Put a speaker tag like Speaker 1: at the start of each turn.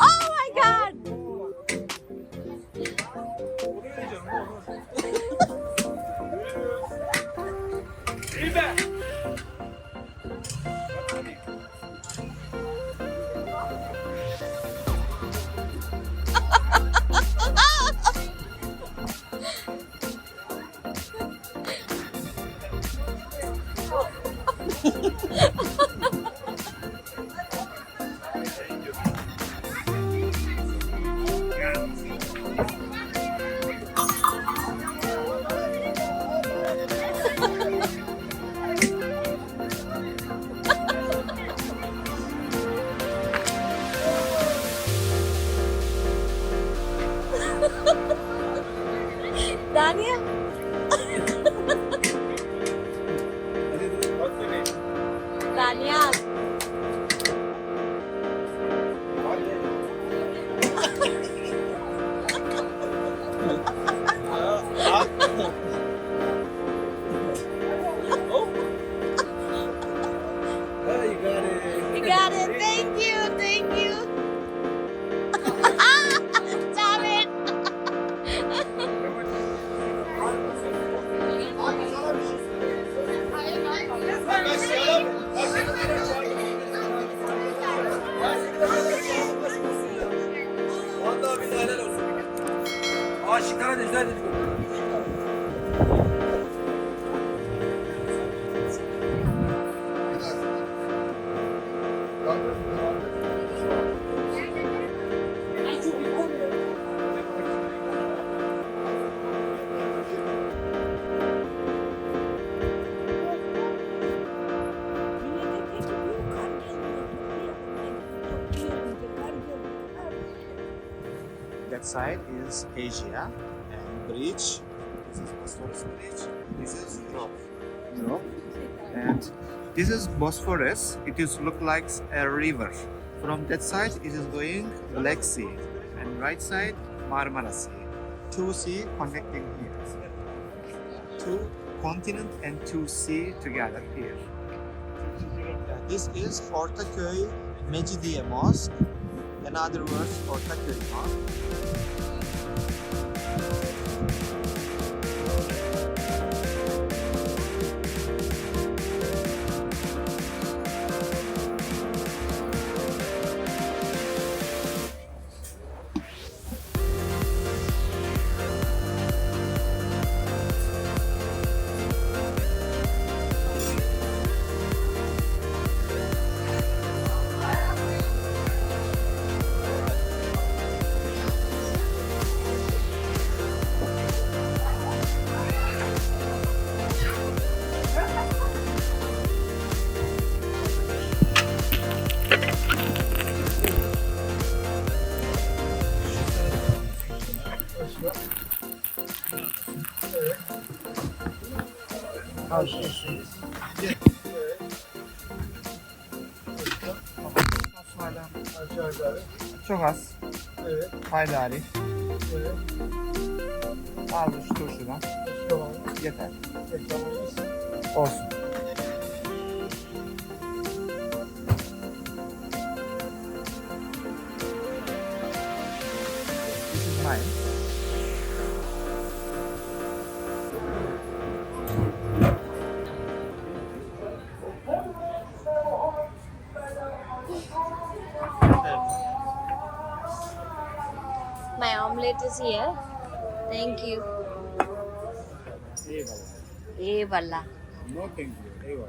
Speaker 1: Oh my god! Daniel? Daniel. You got it. Thank you. Thank you. Stop it.
Speaker 2: Vallahi billahi helal olsun. Aşıklara da güzel dedik.
Speaker 3: That side is Asia and bridge. This is Bosphorus bridge. This is Europe. And this is Bosphorus. It is look like a river. From that side it is going Black Sea, and right side Marmara Sea. Two sea connecting here. Two continent and two sea together here. This is Ortaköy Mecidiye Mosque. Another word, Ortaköy Mosque. Çok az.
Speaker 2: Evet.
Speaker 3: Haydari.
Speaker 2: Evet.
Speaker 3: Az şu turşudan.
Speaker 2: Tamam.
Speaker 3: Yeter.
Speaker 2: Tamam.
Speaker 3: Olsun. This is mine.
Speaker 1: My omelette is here. Thank you. Eyvallah.
Speaker 3: No thank you. Eyvallah.